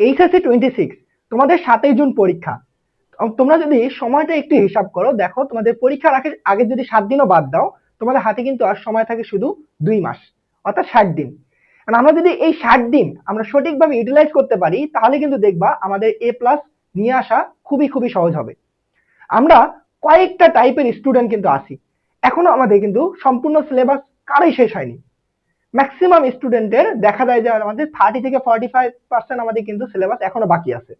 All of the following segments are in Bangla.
এইচএসসি 26 তোমাদের 7ই জুন পরীক্ষা। তোমরা যদি সময়টা একটু হিসাব করো, দেখো তোমাদের পরীক্ষার আগে যদি 7 দিনও বাদ দাও, তোমাদের হাতে কিন্তু আর সময় থাকে শুধু 2 মাস, অর্থাৎ 60 দিন। আর আমরা যদি এই 60 দিন আমরা সঠিকভাবে ইউটিলাইজ করতে পারি, তাহলে কিন্তু দেখবা আমাদের এ প্লাস নিয়ে আসা খুবই খুবই সহজ হবে। আমরা কয়েকটা টাইপের স্টুডেন্ট কিন্তু আছি, এখনো আমাদের কিন্তু সম্পূর্ণ সিলেবাস কারই শেষ হয়নি। ম্যাক্সিমাম স্টুডেন্টের দেখা যায় যে আমাদের 30 থেকে 45% আমাদের কিন্তু সিলেবাস এখনো বাকি আছে।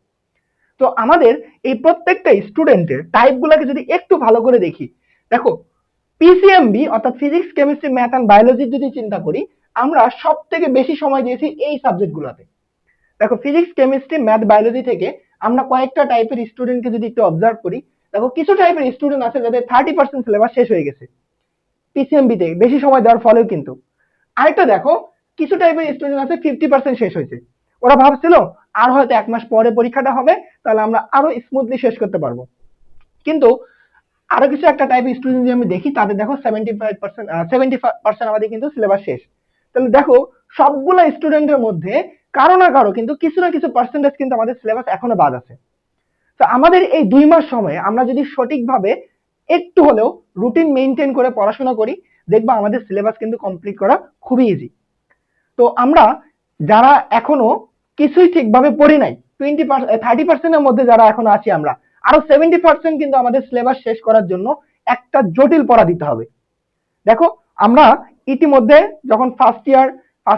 তো আমাদের এই প্রত্যেকটা স্টুডেন্টের টাইপ গুলাকে যদি একটু ভালো করে দেখি, দেখো পিসিএমবি অর্থাৎ ফিজিক্স কেমিস্ট্রি ম্যাথ অ্যান্ড বায়োলজির যদি চিন্তা করি, আমরা সব থেকে বেশি সময় দিয়েছি এই সাবজেক্ট গুলাতে। দেখো ফিজিক্স কেমিস্ট্রি ম্যাথ বায়োলজি থেকে আমরা কয়েকটা টাইপের স্টুডেন্টকে যদি একটু অবজার্ভ করি, দেখো কিছু টাইপের স্টুডেন্ট আছে যাদের 30% সিলেবাস শেষ হয়ে গেছে পিসিএমবি তে বেশি সময় দেওয়ার ফলেও কিন্তু। আরেকটা দেখো কিছু টাইপের স্টুডেন্ট আছে 50% শেষ হয়েছে, ওরা ভাবছিল আর হয়তো 1 মাস পরে পরীক্ষাটা হবে, তাহলে আমরা আরো স্মুথলি শেষ করতে পারবো। কিন্তু আরো কিছু একটা টাইপের স্টুডেন্ট যদি আমি দেখি, তাদের দেখো 70% আমাদের কিন্তু সিলেবাস শেষ। তাহলে দেখো সবগুলা স্টুডেন্টের মধ্যে কারো না কারো কিন্তু কিছু না কিছু পার্সেন্টেজ কিন্তু আমাদের সিলেবাস এখনো বাদ আছে। তো আমাদের এই 2 মাস সময়ে আমরা যদি সঠিকভাবে একটু হলেও রুটিন মেইনটেইন করে পড়াশোনা করি, দেখবা আমাদের সিলেবাস কিন্তু কমপ্লিট করা খুবই ইজি। তো আমরা যারা এখনো কিছুই ঠিকভাবে পড়ি নাই, 30%-এর মধ্যে যারা এখনো আছি, আমরা আরো 70% কিন্তু আমাদের সিলেবাস শেষ করার জন্য একটা জটিল পড়া দিতে হবে। দেখো আমরা ইতিমধ্যে যখন ফার্স্ট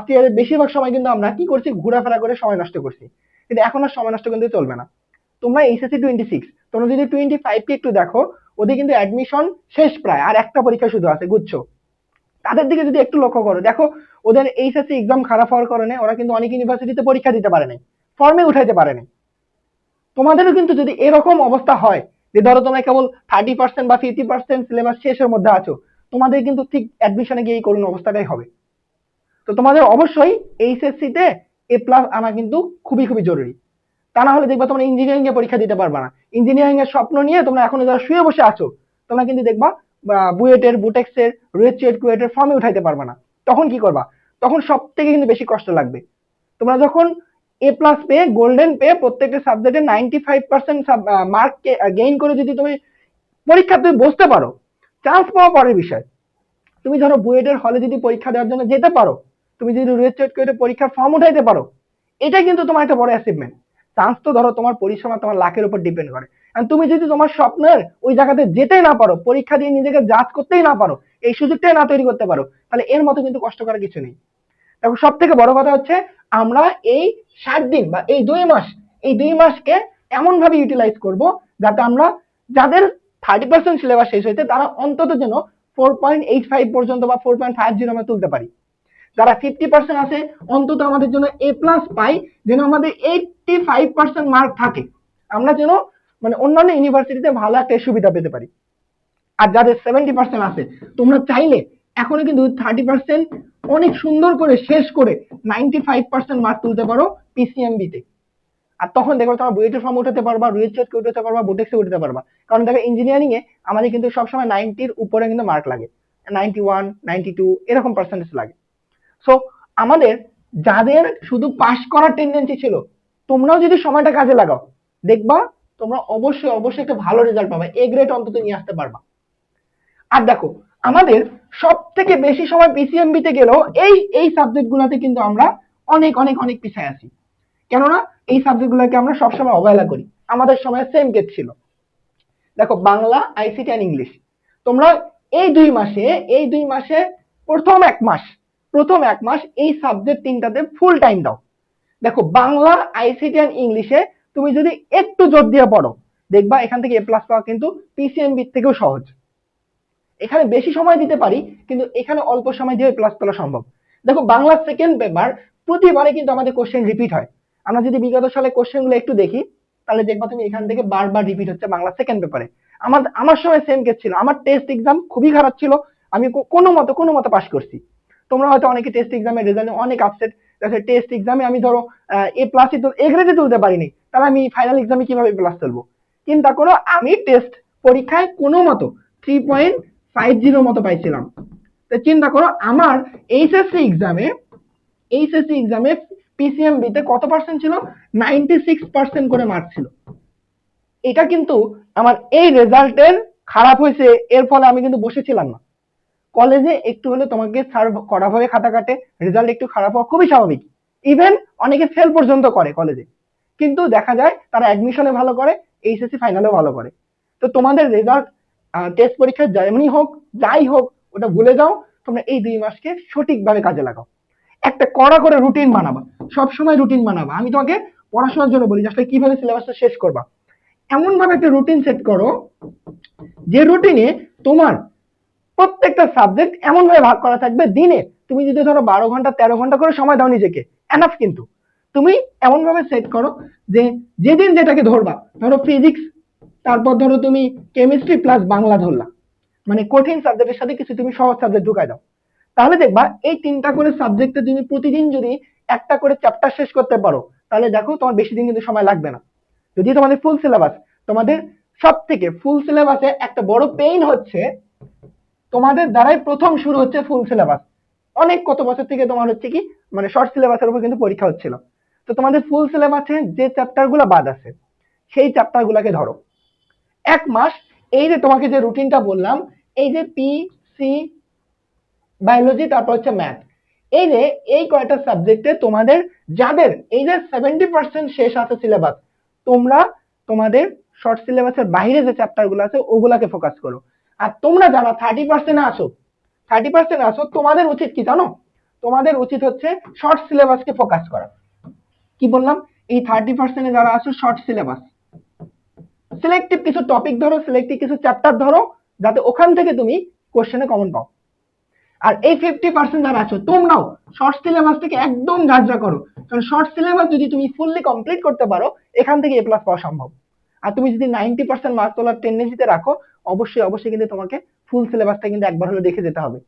ইয়ারের বেশিরভাগ সময় কিন্তু আমরা কি করছি, ঘোরাফেরা করে সময় নষ্ট করছি, কিন্তু এখন আর সময় নষ্ট কিন্তু চলবে না। তোমরা এইচএসসি 26, তোমরা যদি 25 কে একটু দেখো, ওদের কিন্তু অ্যাডমিশন শেষ প্রায়, আর একটা পরীক্ষা শুধু আছে, গুচ্ছ। তাদের দিকে যদি একটু লক্ষ্য করো, দেখো ওদের এইচএসসি এক্সাম খারাপ হওয়ার কারণে ওরা কিন্তু অনেক ইউনিভার্সিটিতে পরীক্ষা দিতে পারে নাই, ফর্মে উঠাইতে পারে নাই। তোমাদেরও কিন্তু যদি এরকম অবস্থা হয় যে ধরো তোমরা কেবল 30% বা 50% সিলেবাস শেষের মধ্যে আছো, তোমাদের কিন্তু ঠিক অ্যাডমিশনে গিয়ে এই করুণ অবস্থাটাই হবে। তো তোমাদের অবশ্যই এইচএসসি তে এ প্লাস আনা কিন্তু খুবই খুবই জরুরি। তা না হলে দেখবা তোমরা ইঞ্জিনিয়ারিং এ পরীক্ষা দিতে পারবা না। ইঞ্জিনিয়ারিং এর স্বপ্ন নিয়ে তোমরা এখন যারা শুয়ে বসে আছো, তোমরা কিন্তু দেখবা বুয়েটের, বুটেক্সের, রুয়েট, কুয়েটের ফর্মে উঠাইতে পারবা না। তখন কি করবা? তখন সব থেকে কিন্তু বেশি কষ্ট লাগবে। তোমরা যখন এ প্লাস পেয়ে, গোল্ডেন পেয়ে, প্রত্যেকটা সাবজেক্টে 95% মার্ক গেইন করে যদি তুমি পরীক্ষা তুমি বসতে পারো, চান্স পাওয়া পরের বিষয়। তুমি ধরো বুয়েটের হলে যদি পরীক্ষা দেওয়ার জন্য যেতে পারো, তুমি যদি রুয়েট কুয়েটের পরীক্ষার ফর্ম উঠাইতে পারো, এটা কিন্তু তোমার একটা বড় অ্যাচিভমেন্ট। চান্স তো ধরো তোমার পরিশ্রম, তোমার লাখের উপর ডিপেন্ড করে। তুমি যদি তোমার স্বপ্নের ওই জায়গাতে যেতেই না পারো, পরীক্ষা দিয়ে নিজেকে জাজ করতেই না পারো, এই সুযোগটাই না তৈরি করতে পারো, তাহলে এর মতো কিন্তু কষ্ট করার কিছু নেই। দেখো সব থেকে বড় কথা হচ্ছে আমরা এই 60 দিন বা এই 2 মাসকে এমন ভাবে ইউটিলাইজ করব যাতে আমরা যাদের 30% সিলেবাস শেষ হয়েছে তারা অন্তত যেন 4.85 পর্যন্ত বা 4.50 আমরা তুলতে পারি। যারা 50% আছে অন্তত আমাদের জন্য এ প্লাস পাই, যেন আমাদের 85% মার্ক থাকে, আমরা যেন মানে অন্যান্য ইউনিভার্সিটিতে ভালো একটা সুবিধা পেতে পারি। আর যাদের 70% আছে, তোমরা চাইলে এখনো কিন্তু 30% অনেক সুন্দর করে শেষ করে 95% মার্ক তুলতে পারো পিসিএমবি তে। আর তখন দেখো তোমরা বুয়েটের ফর্ম উঠাতে পারবা, রুয়েট উঠাতে পারবা, বুটেক্সে উঠাতে পারবা। কারণ দেখো ইঞ্জিনিয়ারিং এ আমাদের কিন্তু সবসময় 90-র উপরে কিন্তু মার্ক লাগে, 91, 92 এরকম পার্সেন্টেজ লাগে। সো আমাদের যাদের শুধু পাস করার টেন্ডেন্সি ছিল, তোমরাও যদি সময়টা কাজে লাগাও, দেখবা তোমরা অবশ্যই অবশ্যই একটা ভালো রেজাল্ট পাবে, এ গ্রেড অন্তত নিয়ে আসতে পারবা। আর দেখো আমাদের সব থেকে বেশি সময় পিসিএমবি তে গেলেও এই এই সাবজেক্ট গুলাতে কিন্তু আমরা অনেক অনেক অনেক পিছিয়ে আছি। কেননা এই সাবজেক্ট গুলোকে আমরা সবসময় অবহেলা করি। আমাদের সময় সেম কেস ছিল। দেখো বাংলা, আইসিটি এন্ড ইংলিশ, তোমরা এই দুই মাসে প্রথম এক মাস এই সাবজেক্ট তিনটাতে ফুল টাইম দাও। দেখো বাংলা, আইসিটি এন্ড ইংলিশে তুমি যদি একটু জোর দিয়ে পড়ো, দেখবা এখান থেকে এ প্লাস পাওয়া কিন্তু পিসিএমবি থেকেও সহজ। এখানে বেশি সময় দিতে পারি, কিন্তু এখানে অল্প সময় দিয়ে প্লাস তোলা সম্ভব। দেখো বাংলা সেকেন্ড পেপার প্রতিবারে কিন্তু আমাদের কোশ্চেন রিপিট হয়। আমরা যদি বিগত সালে কোশ্চেন গুলো একটু দেখি, তাহলে দেখবা তুমি এখান থেকে বারবার রিপিট হচ্ছে বাংলা সেকেন্ড পেপারে। আমার সময় সেম কেস ছিল, আমার টেস্ট এক্সাম খুবই খারাপ ছিল, আমি কোনো মতো পাস করছি। তোমরা হয়তো অনেকে টেস্ট এক্সামের রেজাল্টে অনেক আপসেট, টেস্ট এক্সামে আমি ধরো এ প্লাসই তো এ গ্রেডে তুলতে পারিনি, তাহলে আমি ফাইনাল এক্সামে কিভাবে প্লাস তুলবো? চিন্তা করো, আমি টেস্ট পরীক্ষায় কোনো মতো 3.50 মতো পাইছিলাম। তো চিন্তা করো আমার এইচএসসি এক্সামে পিসিএমবি তে কত পার্সেন্ট ছিল, 96% করে মার্ক ছিল। এটা কিন্তু আমার এই রেজাল্টের খারাপ হয়েছে, এর ফলে আমি কিন্তু বসেছিলাম না। কলেজে একটু হলে তোমাকে স্যার কড়া ভাবে খাতা কাটে, রেজাল্ট একটু খারাপ হওয়া খুবই স্বাভাবিক। ইভেন অনেকে ফেল পর্যন্ত করে কলেজে, কিন্তু দেখা যায় তারা অ্যাডমিশনে ভালো করে, এইচএসসি ফাইনালেও ভালো করে। তো তোমাদের রেজাল্ট টেস্ট পরীক্ষা যেমনই হোক, যাই হোক, ওটা ভুলে যাও। তোমরা এই 2 মাসকে সঠিকভাবে কাজে লাগাও। একটা কড়া করে রুটিন বানাবা, সবসময় রুটিন বানাবা। আমি তোমাকে পড়াশোনার জন্য বলি, আসলে কিভাবে সিলেবাসটা শেষ করবা। এমন ভাবে একটা রুটিন সেট করো, যে রুটিনে তোমার প্রত্যেকটা সাবজেক্ট এমন ভাবে ভাগ করা থাকবে। দিনে তুমি যদি ধরো 12 ঘন্টা 13 ঘন্টা করে সময় দাও নিজেকে, এনাফ। কিন্তু তুমি এমন ভাবে সেট করো যে যেদিন যেটাকে ধরবা, ধরো ফিজিক্স, তারপর ধরো তুমি কেমিস্ট্রি প্লাস বাংলা ধরলা, মানে কঠিন সাবজেক্টের সাথে কিছু তুমি সহজ সাবজেক্ট ঢুকাই দাও। তাহলে দেখবা এই 3টা করে সাবজেক্টে তুমি প্রতিদিন যদি একটা করে চ্যাপ্টার শেষ করতে পারো, তাহলে দেখো তোমার বেশি দিন কিন্তু সময় লাগবে না। যদি তোমাদের ফুল সিলেবাস, তোমাদের সব থেকে ফুল সিলেবাসে একটা বড় পেইন হচ্ছে, তোমাদের দ্বারাই প্রথম শুরু হচ্ছে ফুল সিলেবাস। অনেক কত বছর থেকে তোমার হচ্ছে কি, মানে শর্ট সিলেবাসের উপর কিন্তু পরীক্ষা হচ্ছিল। তো তোমাদের ফুল সিলেবাসে যে চ্যাপ্টার গুলা বাদ আছে, সেই চ্যাপ্টার গুলাকে ধরো 1 মাস। এই যে তোমাকে যে রুটিনটা বললাম, এই যে পি সি বায়োলজি, তারপর হচ্ছে ম্যাথ, এই যে এই কয়টা সাবজেক্টে তোমাদের যাদের এই যে 70% শেষ আছে সিলেবাস, তোমরা তোমাদের শর্ট সিলেবাসের বাইরে যে চ্যাপ্টার গুলো আছে ওগুলাকে ফোকাস করো। আর তোমরা যারা 30% আসো, তোমাদের উচিত কি জানো, তোমাদের উচিত হচ্ছে শর্ট সিলেবাসকে ফোকাস করা। কি বললাম, এই 30% যারা আসো শর্ট সিলেবাস, সিলেক্টিভ কিছু টপিক ধরো, সিলেক্টিভ কিছু চ্যাপ্টার ধরো, যাতে ওখান থেকে তুমি কোশ্চেনে কমন পাও। আর এই 50% যারা আছো, তোমরাও শর্ট সিলেবাস থেকে একদম ঝাঁঝরা করো, কারণ শর্ট সিলেবাস যদি তুমি ফুললি কমপ্লিট করতে পারো, এখান থেকে এ প্লাস পাওয়া সম্ভব। আর তুমি যদি 90% মার্ক তোলার টেন্ডেন্সিতে রাখো, অবশ্যই অবশ্যই কিন্তু তোমাকে ফুল সিলেবাসটা কিন্তু একবার হলে দেখে যেতে হবে।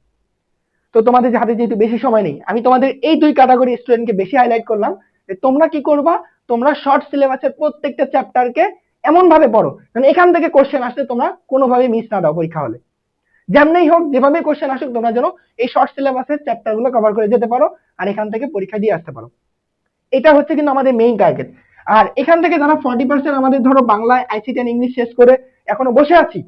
তো তোমাদের হাতে যেহেতু বেশি সময় নেই, আমি তোমাদের এই 2 ক্যাটাগরি স্টুডেন্টকে বেশি হাইলাইট করলাম, যে তোমরা কি করবা, তোমরা শর্ট সিলেবাসের প্রত্যেকটা চ্যাপ্টারকে এমন ভাবে পড়ো মানে এখান থেকে কোশ্চেন আসলে তোমরা কোনোভাবে মিস না দাও পরীক্ষা হলে। যেমনই হোক, যেভাবে কোশ্চেন আসুক, তোমরা যেন এই শর্ট সিলেবাসের চ্যাপ্টার গুলো কভার করে যেতে পারো, আর এখান থেকে পরীক্ষা দিয়ে আসতে পারো। এটা হচ্ছে কিন্তু আমাদের মেইন টার্গেট। আর এখান থেকে যারা 40% আমাদের ধরো বাংলায় আইসিটি এন্ড ইংলিশ শেষ করে এখনো বসে আছি,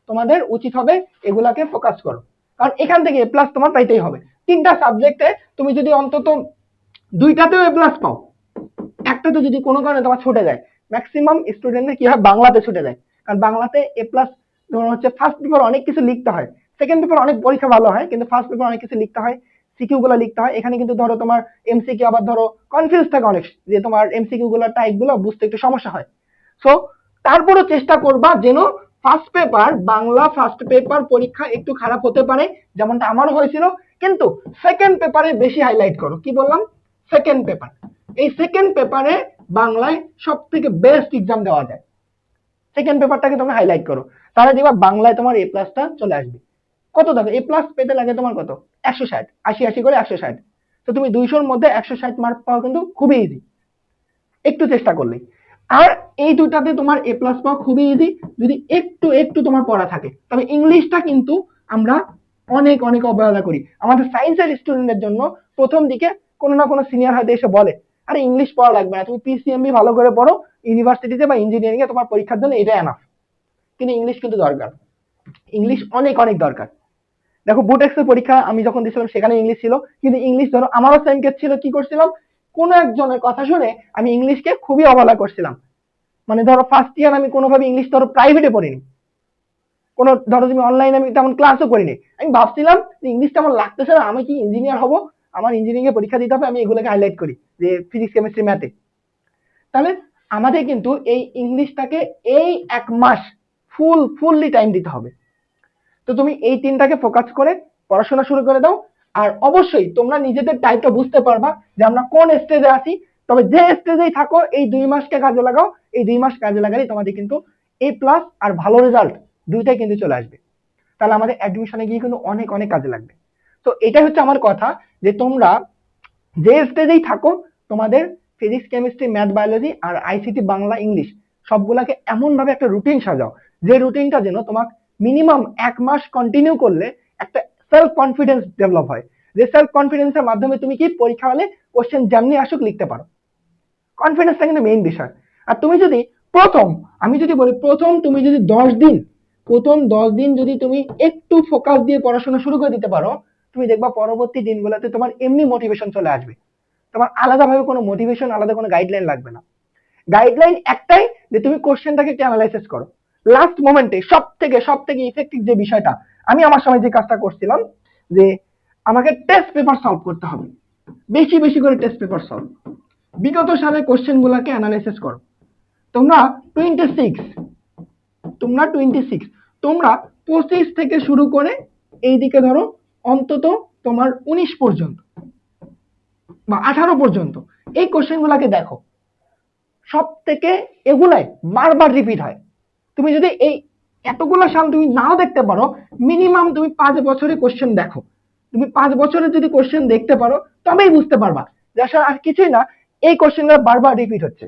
তোমাদের উচিত হবে এগুলাকে ফোকাস করো, কারণ এখান থেকে এ প্লাস তোমার পাইতেই হবে। 3টা সাবজেক্টে তুমি যদি অন্তত 2টাতেও এ প্লাস পাও, একটাতে যদি কোনো কারণে তোমার ছুটে যায়, ম্যাক্সিমাম স্টুডেন্টদের কি হয়, বাংলাতে ছুটে যায়। কারণ বাংলাতে এ প্লাস তোমার হচ্ছে ফার্স্ট পেপার অনেক কিছু লিখতে হয়, সেকেন্ড পেপার অনেক পরীক্ষা ভালো হয়, কিন্তু ফার্স্ট পেপার অনেক কিছু লিখতে হয়, সিকিউ গুলো লিখতে হয়। এখানে কিন্তু ধরো তোমার এমসিকিউ আবার ধরো কনফিউজ থাকে অনেক, যে তোমার এমসিকিউ গুলোর টাইপ গুলো বুঝতে একটু সমস্যা হয়। সো তারপরও চেষ্টা করবা যেন first paper, Bangla first paper পরীক্ষা একটু খারাপ হতে পারে, যেমনটা আমারও হয়েছিল, কিন্তু সেকেন্ড পেপারে বেশি হাইলাইট করো। কি বললাম, সেকেন্ড পেপার। এই সেকেন্ড পেপারে বাংলায় সব থেকে বেস্ট এক্সাম দেওয়া যায়, সেকেন্ড পেপারটাকে তোমরা হাইলাইট করো, তাহলে দেখবা বাংলায় তোমার এ প্লাসটা চলে আসবে। কত দেখো, এ প্লাস পেতে লাগে তোমার কত, 160, 80 করে 160। তো তুমি 200-র মধ্যে 160 মার্ক পাওয়া কিন্তু খুবই ইজি, একটু চেষ্টা করলেই। আর এই দুটাতে তোমার এ প্লাস পাওয়া খুবই ইজি, যদি একটু একটু তোমার পড়া থাকে। তবে ইংলিশটা কিন্তু আমরা অনেক অনেক অবহেলা করি। আমাদের সায়েন্সের স্টুডেন্টের জন্য প্রথম দিকে কোনো না কোনো সিনিয়র হয়তো এসে বলে, আরে ইংলিশ পড়া লাগবে না, তুমি পিসিএমবি ভালো করে পড়ো, ইউনিভার্সিটিতে বা ইঞ্জিনিয়ারিং এ তোমার পরীক্ষার জন্য এটা এনাফ। কিন্তু ইংলিশ কিন্তু দরকার, ইংলিশ অনেক অনেক দরকার। দেখো বুটেক্স এর পরীক্ষা আমি যখন দিয়েছিলাম সেখানে ইংলিশ ছিল, কিন্তু ইংলিশ ধরো আমারও সেম কেস ছিল। কি করছিলাম, কোন একজনের কথা শুনে আমি ইংলিশকে খুবই অবহেলা করছিলাম। মানে ধরো ফার্স্ট ইয়ার আমি কোনোভাবে ইংলিশ ধরো প্রাইভেটে পড়িনি, কোনো ধরো তুমি অনলাইনে আমি তেমন ক্লাসও করিনি। আমি ভাবছিলাম যে ইংলিশটা আমার লাগতেছে না, আমি কি ইঞ্জিনিয়ার হব, আমার ইঞ্জিনিয়ারিং এ পরীক্ষা দিতে হবে, আমি এগুলোকে হাইলাইট করি, যে ফিজিক্স কেমিস্ট্রি ম্যাথে। তাহলে আমাদের কিন্তু এই ইংলিশটাকে এই 1 মাস ফুললি টাইম দিতে হবে। তো তুমি এই 3টাকে ফোকাস করে পড়াশোনা শুরু করে দাও। আর অবশ্যই তোমরা নিজেদের টাইপটা বুঝতে পারবা যে আমরা কোন স্টেজে আছি। তবে যে স্টেজেই থাকো, এই 2 মাসকে কাজে লাগাও, এই 2 মাস কাজে লাগালে তোমাদের কিন্তু এ প্লাস আর ভালো রেজাল্ট দুইটাই কিন্তু চলে আসবে। তাহলে আমাদের অ্যাডমিশনে গিয়ে কিন্তু অনেক অনেক কাজে লাগবে। তো এটাই হচ্ছে আমার কথা, যে তোমরা যে স্টেজেই থাকো, তোমাদের ফিজিক্স কেমিস্ট্রি ম্যাথ বায়োলজি আর আইসিটি বাংলা ইংলিশ সবগুলাকে এমন ভাবে একটা রুটিন সাজাও, যে রুটিনটা যেন তোমার মিনিমাম 1 মাস কন্টিনিউ করলে একটা সেলফ কনফিডেন্স ডেভেলপ হয়, যে সেলফ কনফিডেন্সের মাধ্যমে তুমি কি পরীক্ষা হলে কোশ্চেন যেমনি আসুক লিখতে পারো। কনফিডেন্সটা কিন্তু মেইন বিষয়। আর তুমি যদি আমি যদি বলি তুমি যদি 10 দিন যদি তুমি একটু ফোকাস দিয়ে পড়াশোনা শুরু করে দিতে পারো, তুমি দেখবা পরবর্তী দিনগুলোতে তোমার এমনি মোটিভেশন চলে আসবে। তোমার আলাদাভাবে কোনো মোটিভেশন, আলাদা কোনো গাইডলাইন লাগবে না। গাইডলাইন একটাই, যে তুমি কোশ্চেনটাকে একটু অ্যানালাইসিস করো। লাস্ট মোমেন্টে সব থেকে ইফেক্টিভ যে বিষয়টা, আমি আমার সময় যে কাজটা করছিলাম, যে আমাকে টেস্ট পেপার সলভ করতে হবে, বেশি বেশি করে টেস্ট পেপার সলভ। বিগত সালের কোশ্চেন গুলাকে অ্যানালাইসিস করো। তোমরা 26 তোমরা 25 থেকে শুরু করে এইদিকে ধরো অন্তত তোমার 19 পর্যন্ত বা 18 পর্যন্ত এই কোশ্চেন গুলাকে দেখো। সব থেকে এগুলাই বারবার রিপিট হয়। তুমি যদি এই এতগুলো সাল তুমি নাও দেখতে পারো, মিনিমাম তুমি 5 বছরের কোশ্চেন দেখো। তুমি 5 বছরের যদি কোশ্চেন দেখতে পারো, তবেই বুঝতে পারবা যে আসলে আর কিছুই না, এই কোশ্চেনগুলো বারবার রিপিট হচ্ছে।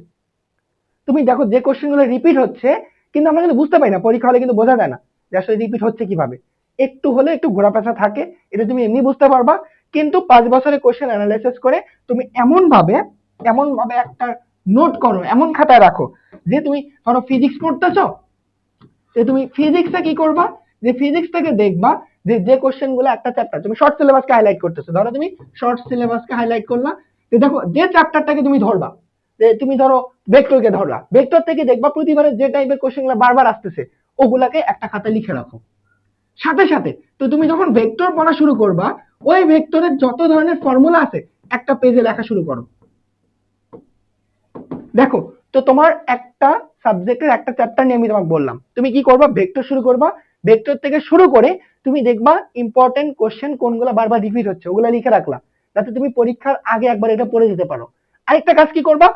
তুমি দেখো যে কোশ্চেনগুলো রিপিট হচ্ছে, কিন্তু আমরা কিন্তু বুঝতে পারি না, পরীক্ষা হলে কিন্তু বোঝা যায় না যে আসলে রিপিট হচ্ছে কিভাবে। একটু হলে একটু ঘোরাপেঁচা থাকে, এটা তুমি এমনি বুঝতে পারবা। কিন্তু 5 বছরের কোশ্চেন অ্যানালাইসিস করে তুমি এমন ভাবে একটা নোট করো, এমন খাতায় রাখো, যে তুমি ধরো ফিজিক্স পড়তেছো, তুমি ফিজিক্সে কি করবা, যে ফিজিক্স থেকে দেখবা যে যে কোশ্চেন গুলো একটা চ্যাপ্টার, তুমি শর্ট সিলেবাসকে হাইলাইট করতেছো, ধরো তুমি শর্ট সিলেবাসকে হাইলাইট করলা, যে দেখো যে চ্যাপ্টারটাকে তুমি ধরবা, যে তুমি ধরো ভেক্টরকে ধরলা, ভেক্টর থেকে দেখবা প্রতিবারে যে টাইপের কোশ্চেন গুলো বারবার আসতেছে, ওগুলাকে একটা খাতায় লিখে রাখো। সাথে সাথে তো তুমি যখন ভেক্টর পড়া শুরু করবা, ওই ভেক্টরের যত ধরনের ফর্মুলা আছে একটা পেজে লেখা শুরু করো। দেখো, তো তোমার একটা সাবজেক্টের একটা চ্যাপ্টার নিয়ে আমি তোমাকে বললাম, তুমি কি করবা, ভেক্টর শুরু করবা। ভেক্টর থেকে শুরু করে তুমি দেখবা ইম্পর্টেন্ট কোশ্চেন কোনগুলো বারবার রিপিট হচ্ছে, ওগুলা লিখে রাখলা, যাতে তুমি পরীক্ষার আগে একবার এটা পড়ে যেতে পারো। আরেকটা কাজ কি করবা,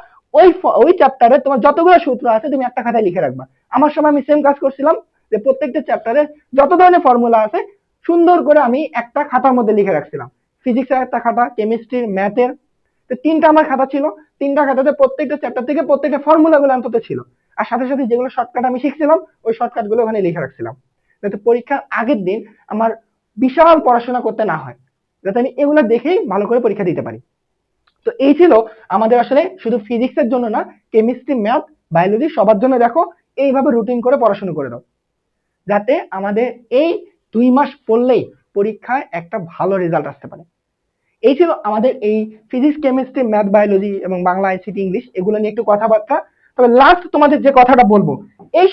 ওই চ্যাপ্টারে তোমার যতগুলো সূত্র আছে তুমি একটা খাতায় লিখে রাখবা। আমার সময় আমি সেম কাজ করছিলাম, যে প্রত্যেকটা চ্যাপ্টারে যত ধরনের ফর্মুলা আছে সুন্দর করে আমি একটা খাতার মধ্যে লিখে রাখছিলাম। ফিজিক্সের একটা খাতা, কেমিস্ট্রির, ম্যাথের, তো 3টা আমার খাতা ছিল। 3টা খাতাতে প্রত্যেকটা চ্যাপ্টার থেকে প্রত্যেকটা ফর্মুলা গুলো অন্তত ছিল। আর সাথে সাথে যেগুলো শর্টকাট আমি শিখছিলাম, ওই শর্টকাট গুলো ওখানে লিখে রাখছিলাম, যাতে পরীক্ষার আগের দিন আমার বিশাল পড়াশোনা করতে না হয়, যাতে আমি এগুলো দেখেই ভালো করে পরীক্ষা দিতে পারি। তো এই ছিল আমাদের, আসলে শুধু ফিজিক্সের জন্য না, কেমিস্ট্রি, ম্যাথ, বায়োলজি সবার জন্য দেখো এইভাবে রুটিন করে পড়াশোনা করে দাও, যাতে আমাদের এই 2 মাস পড়লেই পরীক্ষায় একটা ভালো রেজাল্ট আসতে পারে। এই ছিল আমাদের এই ফিজিক্স, কেমিস্ট্রি, ম্যাথ, বায়োলজি এবং বাংলা, আইসিটি, ইংলিশ এগুলো নিয়ে একটু কথাবার্তা। তবে লাস্ট তোমাদের যে কথাটা বলবো, এই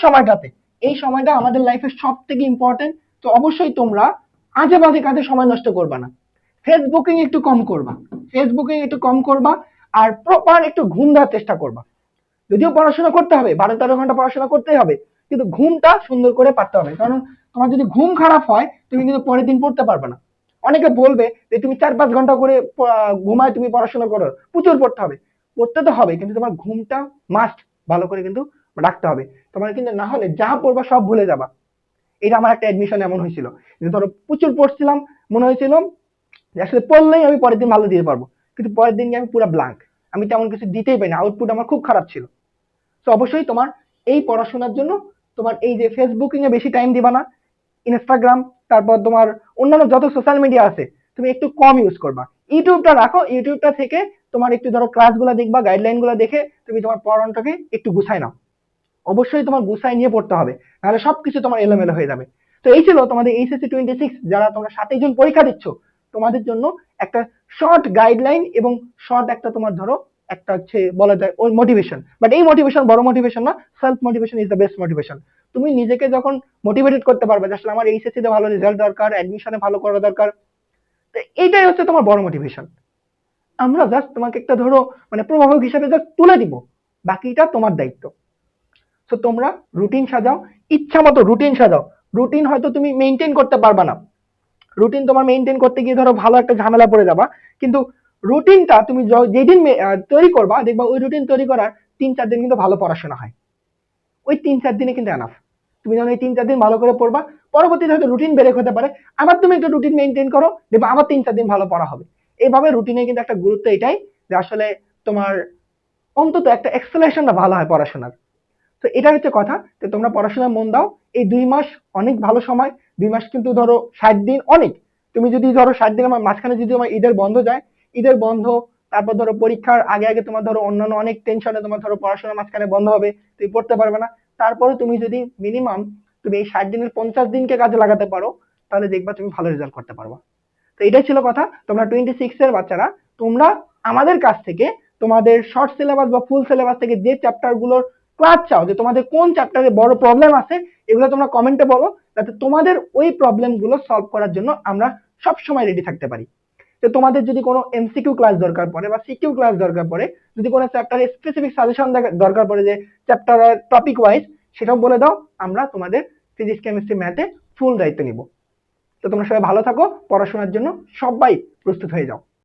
সময়টা আমাদের লাইফে সব থেকে ইম্পর্টেন্ট। তো অবশ্যই তোমরা আজে বাজে কাজে সময় নষ্ট করবা না। ফেসবুকিং একটু কম করবা, আর প্রপার একটু ঘুম দেওয়ার চেষ্টা করবা। যদিও পড়াশোনা করতে হবে, 12-13 ঘন্টা পড়াশোনা করতেই হবে, কিন্তু ঘুমটা সুন্দর করে পারতে হবে। কারণ তোমার যদি ঘুম খারাপ হয়, তুমি কিন্তু পরের দিন পড়তে পারবে না। অনেকে বলবে যে তুমি 4-5 ঘন্টা করে ঘুমায় তুমি পড়াশোনা করো, প্রচুর পড়তে হবে। পড়তে তো হবে, কিন্তু তোমার ঘুমটা মাস্ট ভালো করে কিন্তু রাখতে হবে। তোমার কিন্তু না হলে যা পড়বা সব ভুলে যাবা। এটা আমার একটা এডমিশন এমন হয়েছিল, যে ধরো প্রচুর পড়ছিলাম, মনে হয়েছিল যে আসলে পড়লেই আমি পরের দিন ভালো দিতে পারবো, কিন্তু পরের দিন আমি পুরো ব্ল্যাঙ্ক, আমি তেমন কিছু দিতেই পারি না, আউটপুট আমার খুব খারাপ ছিল। তো অবশ্যই তোমার এই পড়াশোনার জন্য তোমার এই যে ফেসবুকিং এ বেশি টাইম দিবা না, ইনস্টাগ্রাম, তারপর তোমার অন্যান্য যত সোশ্যাল মিডিয়া আছে তুমি একটু কম ইউজ করবা। ইউটিউবটা রাখো, ইউটিউবটা থেকে তোমার একটু ধরো ক্লাসগুলো দেখবা, গাইডলাইন গুলো দেখে তুমি তোমার পড়ানোটাকে একটু গুছাই নাও। অবশ্যই তোমার গুছাই নিয়ে পড়তে হবে, নাহলে সবকিছু তোমার এলোমেলো হয়ে যাবে। তো এই ছিল তোমাদের এইচএসসি 26, যারা তোমরা 7 জুন পরীক্ষা দিচ্ছ, তোমাদের জন্য একটা শর্ট গাইডলাইন এবং শর্ট একটা তোমার ধরো একটা হচ্ছে বলা যায় ওই মোটিভেশন। বাট এই মোটিভেশন বড় মোটিভেশন না, self motivation is the best motivation. তুমি নিজেকে যখন মোটিভেটেড করতে পারবে যে আসলে আমার এইচএসসি তে ভালো রেজাল্ট দরকার, অ্যাডমিশনে ভালো করা দরকার, তো এইটাই হচ্ছে তোমার বড় মোটিভেশন। আমরা জাস্ট তোমাকে একটা ধরো মানে প্রভাবক হিসেবে জাস্ট তুলে দিব, বাকিটা তোমার দায়িত্ব। তো তোমরা রুটিন সাজাও, ইচ্ছা মতো রুটিন সাজাও। রুটিন হয়তো তুমি মেনটেন করতে পারবা না, রুটিন তোমার মেনটেন করতে গিয়ে ধরো ভালো একটা ঝামেলা পড়ে যাবা, কিন্তু রুটিনটা তুমি যেদিন তৈরি করবা, দেখবা ওই রুটিন তৈরি করার 3-4 দিন কিন্তু ভালো পড়াশোনা হয়। ওই 3-4 দিনে কিন্তু এনাফ। তুমি যখন এই 3-4 দিন ভালো করে পড়বা, পরবর্তীতে হয়তো রুটিন ব্রেক হতে পারে, আবার তুমি একটা রুটিন মেনটেন করো, দেখবা আবার 3-4 দিন ভালো পড়া হবে। এইভাবে রুটিনে কিন্তু একটা গুরুত্ব এটাই, যে আসলে তোমার অন্তত একটা এক্সেলেশনটা ভালো হয় পড়াশোনার। তো এটা হচ্ছে কথা, যে তোমরা পড়াশোনায় মন দাও। এই 2 মাস অনেক ভালো সময়। 2 মাস কিন্তু ধরো 60 দিন অনেক। তুমি যদি ধরো 60 দিন আমার মাঝখানে যদি আমার ঈদের বন্ধ যায়, ঈদের বন্ধ, তারপর ধরো পরীক্ষার আগে আগে তোমার ধরো অন্যান্য অনেক টেনশনে তোমার ধরো পড়াশোনা মাঝখানে বন্ধ হবে, তুমি পড়তে পারবে না। তারপরে তুমি যদি মিনিমাম তুমি এই 60 দিনের 50 দিনকে কাজে লাগাতে পারো, তাহলে দেখবা তুমি ভালো রেজাল্ট করতে পারবা। তো এটাই ছিল কথা। তোমরা 26 এর বাচ্চারা, তোমরা আমাদের কাছ থেকে তোমাদের শর্ট সিলেবাস বা ফুল সিলেবাস থেকে যে চ্যাপ্টার গুলোর ক্লাস চাও, যে তোমাদের কোন চ্যাপ্টারে বড় প্রবলেম আছে, এগুলো তোমরা কমেন্টে বলো, যাতে তোমাদের ওই প্রবলেম গুলো সলভ করার জন্য আমরা সব সময় রেডি থাকতে পারি। তো তোমাদের যদি কোনো এমসিকিউ ক্লাস দরকার পড়ে বা সিকিউ ক্লাস দরকার পড়ে, যদি কোনো চ্যাপ্টারে স্পেসিফিক সাজেশন দরকার পড়ে যে চ্যাপ্টারের টপিক ওয়াইজ, সেটাও বলে দাও, আমরা তোমাদের ফিজিক্স কেমিস্ট্রি ম্যাথে ফুল দায়িত্ব নিব। তো তোমরা সবাই ভালো থাকো, পড়াশোনার জন্য সবাই প্রস্তুত হয়ে যাও।